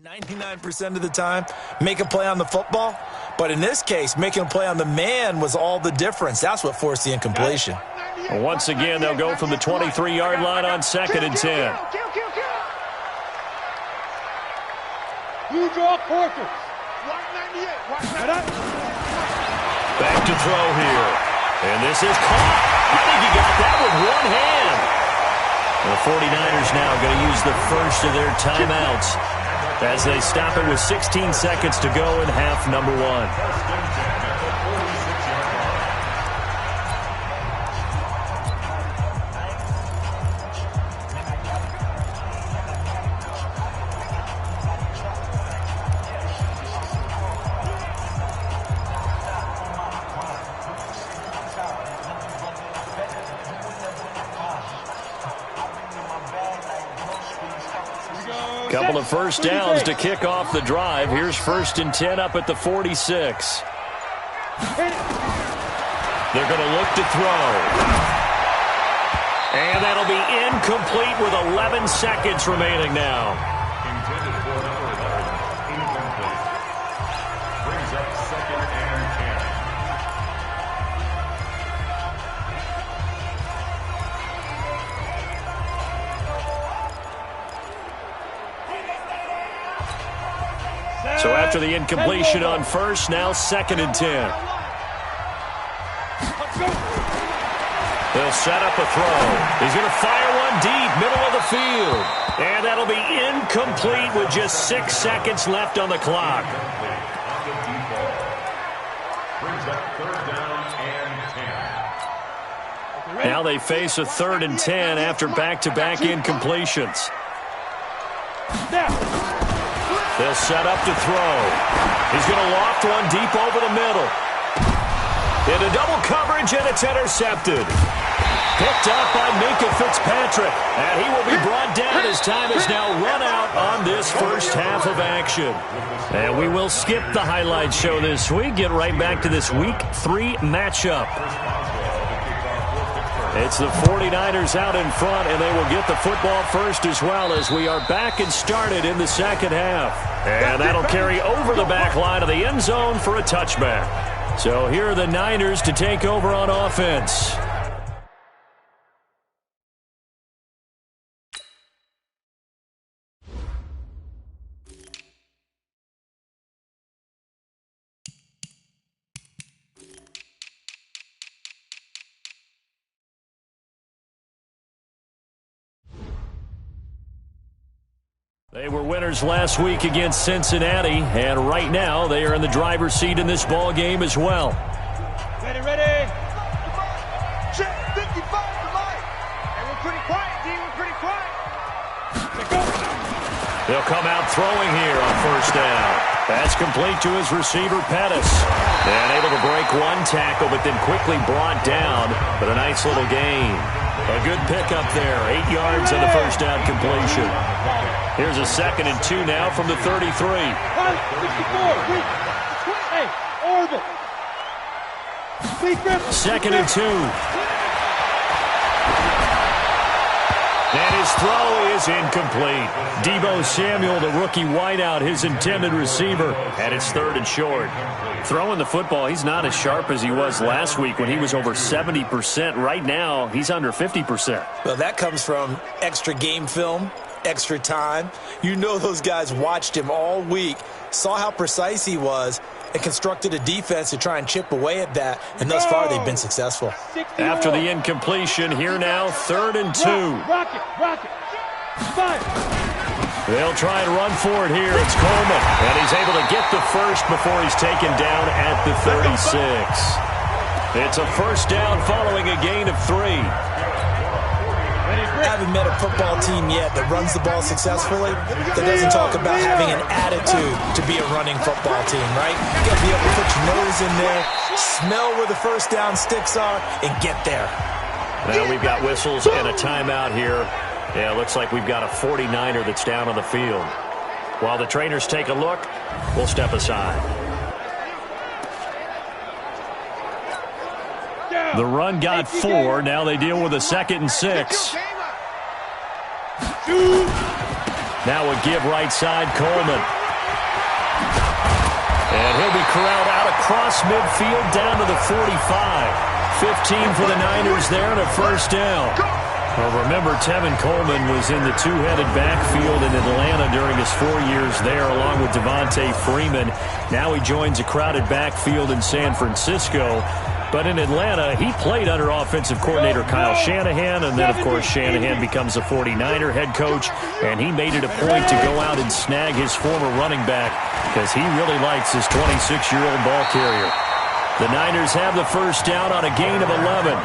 99% of the time, make a play on the football. But in this case, making a play on the man was all the difference. That's what forced the incompletion. Once again, they'll go from the 23-yard line on 2nd and 10. You draw quarters. Back to throw here. And this is caught. I think he got that with one hand. The 49ers now going to use the first of their timeouts as they stop it with 16 seconds to go in half number one. Couple of first downs to kick off the drive. Here's 1st and 10 up at the 46. They're going to look to throw. And that'll be incomplete with 11 seconds remaining now. Intended for number 11, incomplete. Brings up 2nd and 10. So after the incompletion on first, now 2nd and 10. They'll set up a throw. He's going to fire one deep, middle of the field. And that'll be incomplete with just 6 seconds left on the clock. Brings up 3rd down and 10. Now they face a 3rd and 10 after back-to-back incompletions. They'll set up to throw. He's going to loft one deep over the middle. Into double coverage, and it's intercepted. Picked up by Minkah Fitzpatrick. And he will be brought down as time is now run out on this first half of action. And we will skip the highlight show this week. Get right back to this Week 3 matchup. It's the 49ers out in front, and they will get the football first as well as we are back and started in the second half. And that'll carry over the back line of the end zone for a touchback. So here are the Niners to take over on offense. They were winners last week against Cincinnati, and right now they are in the driver's seat in this ball game as well. Ready. Check 55 to light. And we're pretty quiet, D. We're pretty quiet. They'll come out throwing here on first down. Pass complete to his receiver, Pettis. And able to break one tackle, but then quickly brought down. But a nice little gain. A good pickup there. 8 yards on the first down completion. Here's a 2nd and 2 now from the 33. 64. Hey, Orville. 2nd and 2. And his throw is incomplete. Deebo Samuel, the rookie wideout, his intended receiver. And it's 3rd and short. Throwing the football, he's not as sharp as he was last week when he was over 70%. Right now, he's under 50%. Well, that comes from extra game film, extra time. You know those guys watched him all week, saw how precise he was, and constructed a defense to try and chip away at that, and thus far they've been successful. After the incompletion, here now, 3rd and 2. Rocket. Fire. They'll try and run for it here. It's Coleman, and he's able to get the first before he's taken down at the 36. It's a first down following a gain of 3. I haven't met a football team yet that runs the ball successfully that doesn't talk about having an attitude to be a running football team, right? You got to be able to put your nose in there, smell where the first down sticks are, and get there. Now we've got whistles and a timeout here. Yeah, it looks like we've got a 49er that's down on the field. While the trainers take a look, we'll step aside. The run got 4. Now they deal with a 2nd and 6. Now a give right side, Coleman. And he'll be corralled out across midfield down to the 45. 15 for the Niners there and a first down. Well, remember, Tevin Coleman was in the two-headed backfield in Atlanta during his 4 years there, along with Devontae Freeman. Now he joins a crowded backfield in San Francisco. But in Atlanta, he played under offensive coordinator Kyle Shanahan, and then, of course, Shanahan becomes a 49er head coach, and he made it a point to go out and snag his former running back because he really likes his 26-year-old ball carrier. The Niners have the first down on a gain of 11.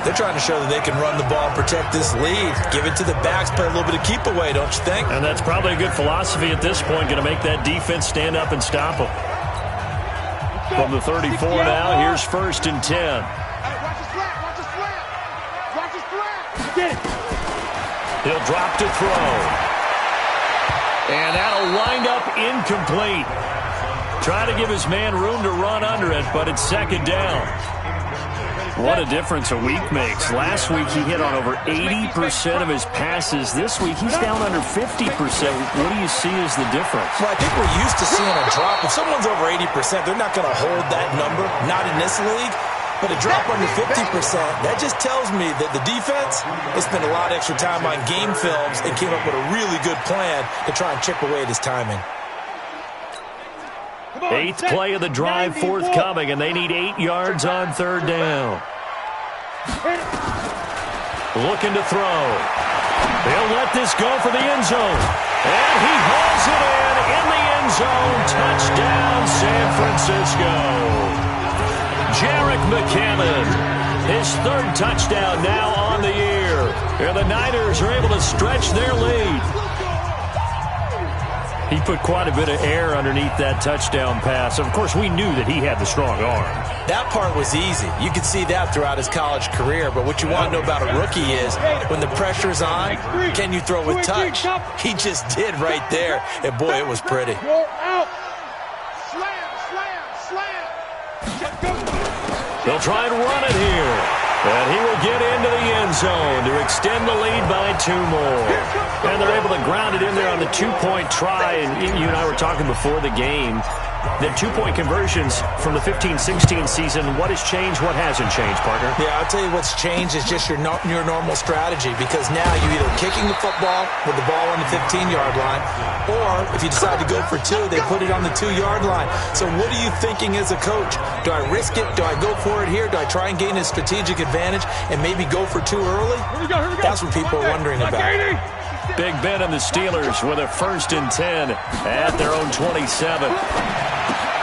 They're trying to show that they can run the ball and protect this lead. Give it to the backs, play a little bit of keep away, don't you think? And that's probably a good philosophy at this point, going to make that defense stand up and stop them. From the 34 now, here's 1st and 10. Hey, watch the slant, watch the slant. Watch the slant. Get it. He'll drop to throw. And that'll wind up incomplete. Try to give his man room to run under it, but it's 2nd down. What a difference a week makes. Last week he hit on over 80% of his passes. This week he's down under 50%. What do you see as the difference? Well, I think we're used to seeing a drop. If someone's over 80%, they're not going to hold that number. Not in this league. But a drop under 50%, that just tells me that the defense has spent a lot of extra time on game films and came up with a really good plan to try and chip away at his timing. 8th play of the drive forthcoming, and they need 8 yards on 3rd down. Looking to throw. They'll let this go for the end zone. And he hauls it in the end zone. Touchdown, San Francisco. Jerick McCammon, his 3rd touchdown now on the year. And the Niners are able to stretch their lead. He put quite a bit of air underneath that touchdown pass. Of course, we knew that he had the strong arm. That part was easy. You could see that throughout his college career. But what you want to know about a rookie is when the pressure's on, can you throw with touch? He just did right there. And, boy, it was pretty. They'll try and run it here. And he will get into the end zone to extend the lead by 2 more. And they're able to ground it in there on the 2-point try. And you and I were talking before the game. The 2-point conversions from the 15-16 season, what has changed, what hasn't changed, partner? Yeah, I'll tell you what's changed is just your normal strategy, because now you're either kicking the football with the ball on the 15-yard line, or if you decide to go for 2, they put it on the 2-yard line. So what are you thinking as a coach? Do I risk it? Do I go for it here? Do I try and gain a strategic advantage and maybe go for 2 early? That's what people are wondering about. Big Ben and the Steelers with a 1st and 10 at their own 27.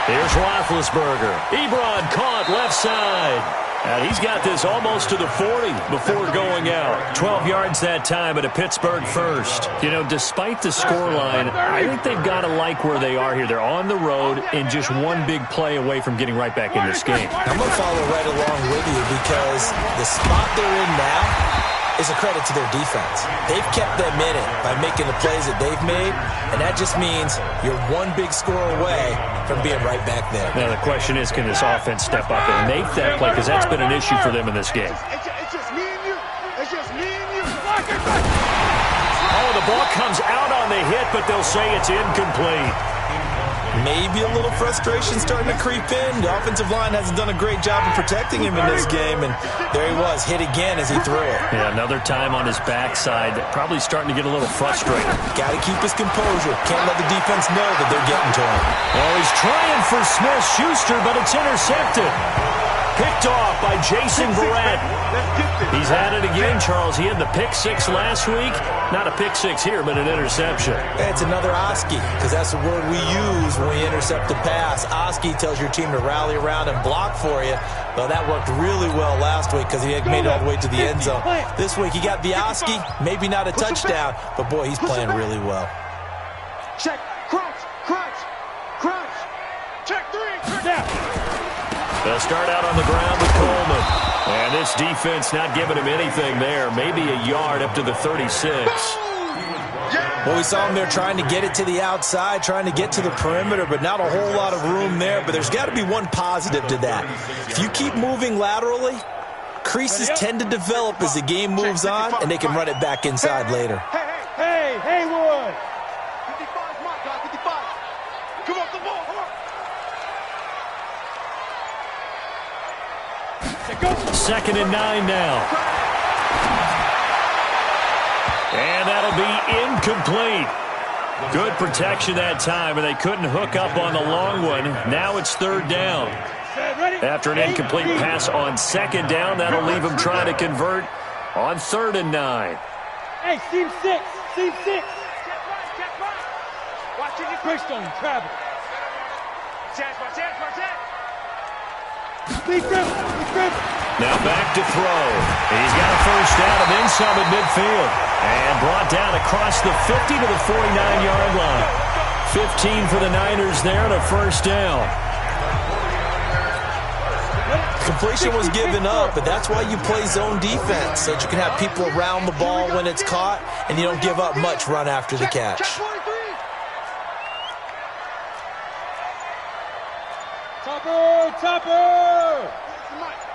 Here's Roethlisberger. Ebron caught left side. And he's got this almost to the 40 before going out. 12 yards that time at a Pittsburgh 1st. You know, despite the scoreline, I think they've got to like where they are here. They're on the road and just one big play away from getting right back in this game. I'm going to follow right along with you, because the spot they're in now is a credit to their defense. They've kept them in it by making the plays that they've made, and that just means you're one big score away from being right back there. Now the question is, can this offense step up and make that play, because that's been an issue for them in this game. It's just me and you. It's just me and you. Oh, the ball comes out on the hit, but they'll say it's incomplete. Maybe a little frustration starting to creep in. The offensive line hasn't done a great job of protecting him in this game, and there he was, hit again as he threw it. Yeah, another time on his backside, probably starting to get a little frustrated. Got to keep his composure. Can't let the defense know that they're getting to him. Oh, he's trying for Smith-Schuster, but it's intercepted. Picked off by Jason Verrett. He's had it again, Charles. He had the pick 6 last week. Not a pick 6 here, but an interception. It's another Oski, because that's the word we use when we intercept a pass. Oski tells your team to rally around and block for you. Well, that worked really well last week because he had made it all the way to the end zone. This week he got the Oski, maybe not a touchdown, but boy, he's playing really well. Check, crunch, crunch, crunch. Check 3, down. They'll start out on the ground with Coleman. And this defense not giving him anything there. Maybe a yard up to the 36. Well, we saw him there trying to get it to the outside, trying to get to the perimeter, but not a whole lot of room there. But there's got to be one positive to that. If you keep moving laterally, Creases tend to develop as the game moves on, and they can run it back inside later. Hey, Haywood! 55 my guy, 55. Come off the ball, Second and 9 now. And that'll be incomplete. Good protection that time, and they couldn't hook up on the long one. Now it's third down. After an incomplete pass on second down, that'll leave them trying to convert on third and 9. Hey, seam 6. Watching your quick stone, travel. Now back to throw. He's got a first down and then some at midfield. And brought down across the 50 to the 49-yard line. 15 for the Niners there and a first down. Completion was given up, but that's why you play zone defense, so that you can have people around the ball when it's caught, and you don't give up much run after the catch. Topper!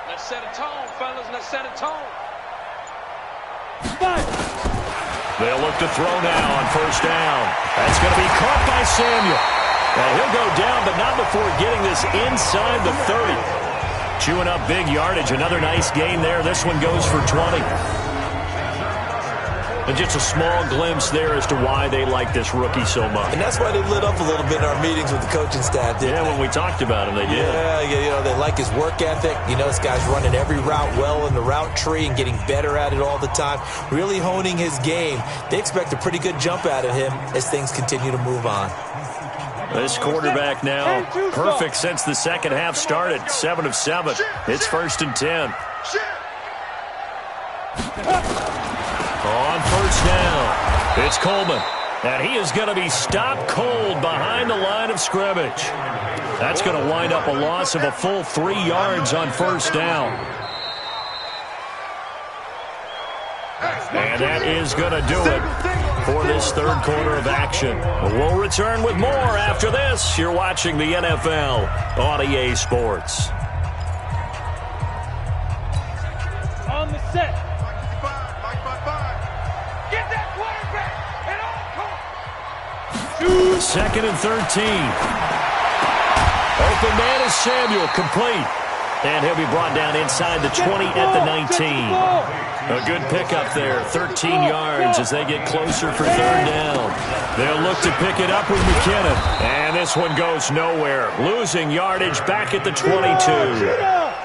Let's set a tone, fellas. Let's set a tone. They'll look to throw now on first down. That's going to be caught by Samuel. Well, he'll go down, but not before getting this inside the 30. Chewing up big yardage. Another nice gain there. This one goes for 20. And just a small glimpse there as to why they like this rookie so much. And that's why they lit up a little bit in our meetings with the coaching staff, didn't they? When we talked about him, they did. Yeah, they like his work ethic. This guy's running every route well in the route tree and getting better at it all the time, really honing his game. They expect a pretty good jump out of him as things continue to move on. This quarterback now, perfect since the second half started, 7 of 7. It's first and 10. On first down, it's Coleman. And he is going to be stopped cold behind the line of scrimmage. That's going to wind up a loss of a full 3 yards on first down. And that is going to do it for this third quarter of action. We'll return with more after this. You're watching the NFL on EA Sports. On the set. Get that quarterback. And on. Second and 13. Open man is Samuel, complete. And he'll be brought down inside the 20 at the 19. A good pickup there, 13 yards as they get closer for third down. They'll look to pick it up with McKinnon. And this one goes nowhere. Losing yardage back at the 22.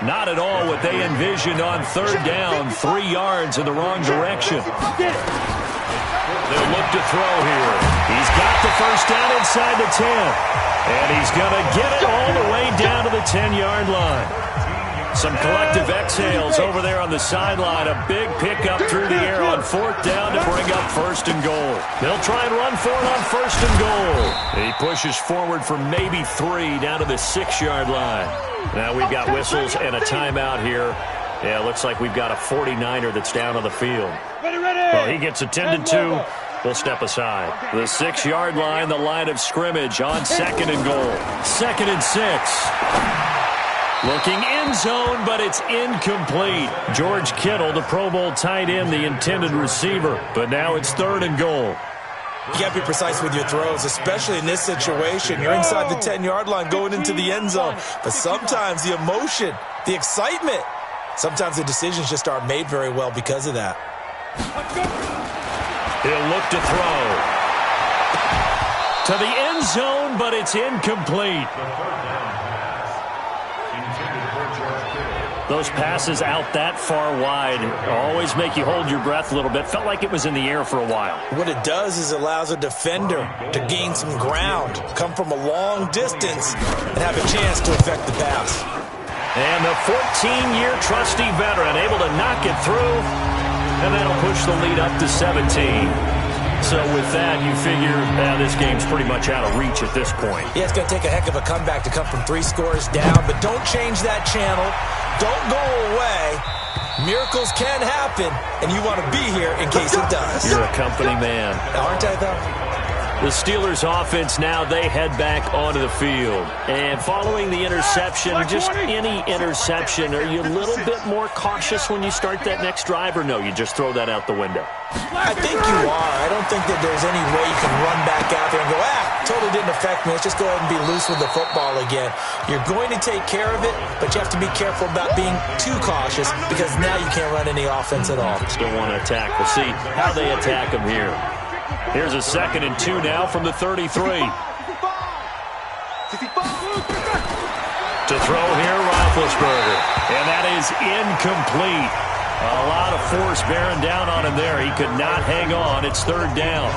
Not at all what they envisioned on third down. 3 yards in the wrong direction. They'll look to throw here. He's got the first down inside the 10. And he's going to get it all the way down to the 10-yard line. Some collective exhales over there on the sideline. A big pickup through the air on fourth down to bring up first and goal. They'll try and run for it on first and goal. He pushes forward for maybe 3 down to the 6-yard line. Now we've got whistles and a timeout here. Yeah, it looks like we've got a 49er that's down on the field. Well, he gets attended to. We'll step aside. The 6-yard line, the line of scrimmage on second and goal. 2nd and 6. Looking end zone, but it's incomplete. George Kittle, the Pro Bowl tight end, the intended receiver. But now it's 3rd and goal. You got to be precise with your throws, especially in this situation. You're inside the 10-yard line going into the end zone. But sometimes the emotion, the excitement, sometimes the decisions just aren't made very well because of that. He'll look to throw. To the end zone, but it's incomplete. Those passes out that far wide always make you hold your breath a little bit. Felt like it was in the air for a while. What it does is allows a defender to gain some ground, come from a long distance, and have a chance to affect the pass. And the 14-year trusty veteran able to knock it through, and that'll push the lead up to 17. So with that, you figure this game's pretty much out of reach at this point. Yeah, it's going to take a heck of a comeback to come from 3 scores down, but don't change that channel. Don't go away. Miracles can happen, and you want to be here in case it does. You're a company man. Aren't I, though? The Steelers offense now, they head back onto the field. And following the interception, just any interception, are you a little bit more cautious when you start that next drive, or no, you just throw that out the window? I think you are. I don't think that there's any way you can run back out there and go, totally didn't affect me. Let's just go ahead and be loose with the football again. You're going to take care of it, but you have to be careful about being too cautious because now you can't run any offense at all. Still want to attack. We'll see how they attack them here. Here's a 2nd and 2 now from the 33. To throw here, Roethlisberger. And that is incomplete. A lot of force bearing down on him there. He could not hang on. It's 3rd down.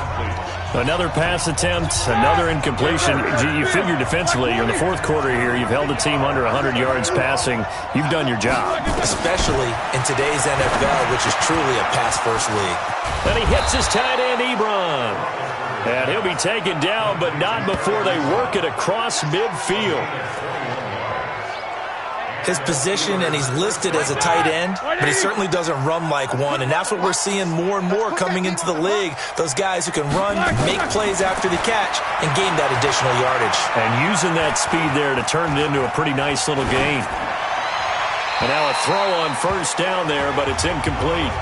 Another pass attempt, another incompletion. You figure defensively, you're in the 4th quarter here. You've held a team under 100 yards passing. You've done your job. Especially in today's NFL, which is truly a pass-first league. And he hits his tight end, Ebron. And he'll be taken down, but not before they work it across midfield. His position, and he's listed as a tight end, but he certainly doesn't run like one, and that's what we're seeing more and more coming into the league. Those guys who can run, make plays after the catch, and gain that additional yardage. And using that speed there to turn it into a pretty nice little gain. And now a throw on 1st down there, but it's incomplete.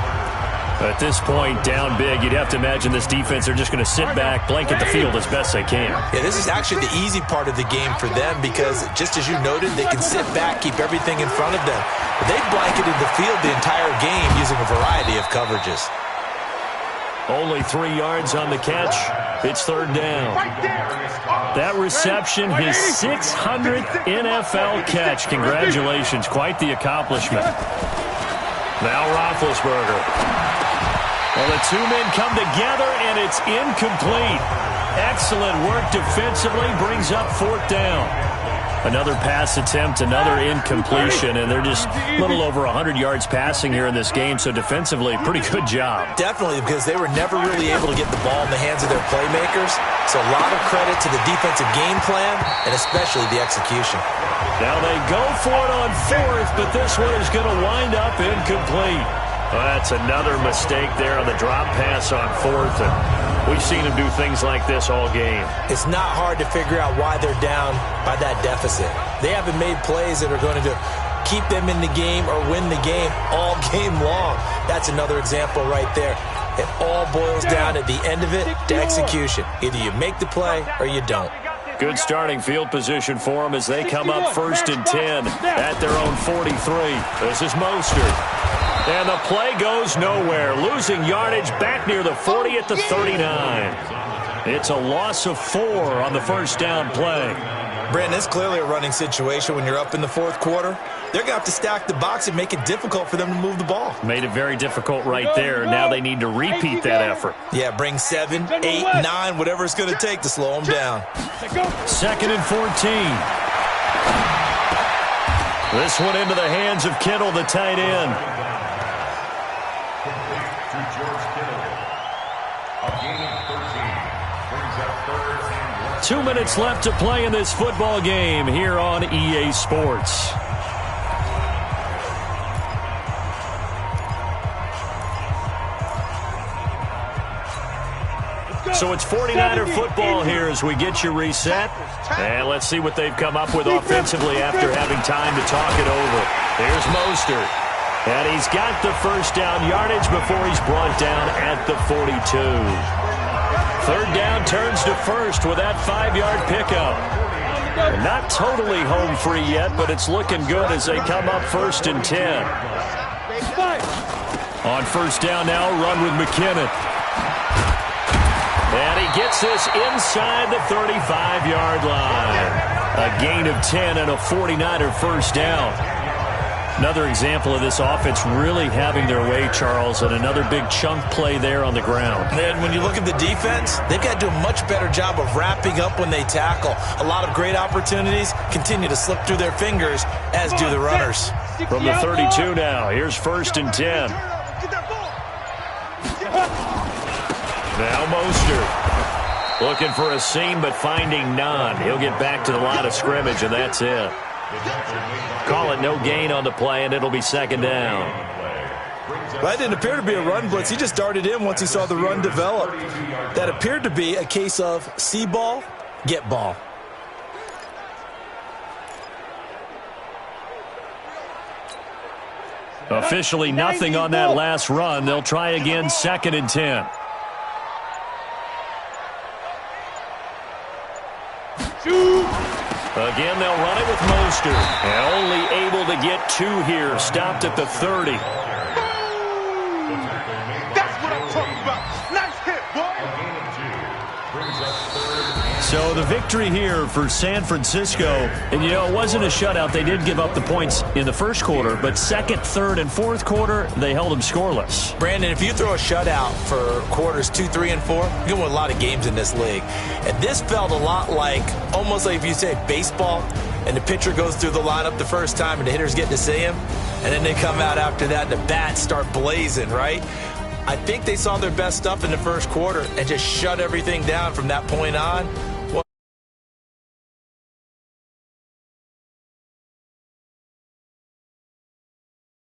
At this point, down big, you'd have to imagine this defense, they're just going to sit back, blanket the field as best they can. Yeah, this is actually the easy part of the game for them because, just as you noted, they can sit back, keep everything in front of them. But they've blanketed the field the entire game using a variety of coverages. Only 3 yards on the catch. It's 3rd down. That reception, his 600th NFL catch. Congratulations. Quite the accomplishment. Now Roethlisberger. Well, the 2 men come together, and it's incomplete. Excellent work defensively, brings up 4th down. Another pass attempt, another incompletion, and they're just a little over 100 yards passing here in this game, so defensively, pretty good job. Definitely, because they were never really able to get the ball in the hands of their playmakers, so a lot of credit to the defensive game plan, and especially the execution. Now they go for it on 4th, but this one is going to wind up incomplete. Well, that's another mistake there on the drop pass on 4th, and we've seen him do things like this all game. It's not hard to figure out why they're down by that deficit. They haven't made plays that are going to keep them in the game or win the game all game long. That's another example right there. It all boils down at the end of it to execution. Either you make the play or you don't. Good starting field position for them as they come up 1st and 10 at their own 43. This is Mostert. And the play goes nowhere. Losing yardage back near the 40 at the 39. It's a loss of 4 on the 1st down play. Brandon, it's clearly a running situation when you're up in the 4th quarter. They're going to have to stack the box and make it difficult for them to move the ball. Made it very difficult right there. Now they need to repeat that effort. Yeah, bring 7, 8, 9, whatever it's going to take to slow them down. 2nd and 14. This one into the hands of Kittle, the tight end. 2 minutes left to play in this football game here on EA Sports. So it's 49er football here as we get you reset. And let's see what they've come up with offensively after having time to talk it over. Here's Mostert. And he's got the 1st down yardage before he's brought down at the 42. 3rd down turns to 1st with that 5-yard pickup. Not totally home free yet, but it's looking good as they come up 1st and 10. On 1st down now, run with McKinnon. And he gets this inside the 35-yard line. A gain of 10 and a 49er 1st down. Another example of this offense really having their way, Charles, and another big chunk play there on the ground. And when you look at the defense, they've got to do a much better job of wrapping up when they tackle. A lot of great opportunities continue to slip through their fingers, as do the runners. From the 32 now, here's 1st and 10. Now Mostert. Looking for a seam, but finding none. He'll get back to the line of scrimmage, and that's it. Call it no gain on the play, and it'll be 2nd down. Well, that didn't appear to be a run blitz. He just darted in once he saw the run develop. That appeared to be a case of see ball, get ball. Officially nothing on that last run. They'll try again, 2nd and 10. Again, they'll run it with Mostert. And only able to get 2 here. Stopped at the 30. That's what I'm talking about. Nice hit, boy. So the victory here for San Francisco. And, you know, it wasn't a shutout. They did give up the points in the first quarter. But 2nd, 3rd, and 4th quarter, they held them scoreless. Brandon, if you throw a shutout for quarters 2, 3, and 4, you're going to win a lot of games in this league. And this felt a lot like, almost like if you say baseball, and the pitcher goes through the lineup the first time and the hitters get to see him, and then they come out after that and the bats start blazing, right? I think they saw their best stuff in the first quarter and just shut everything down from that point on.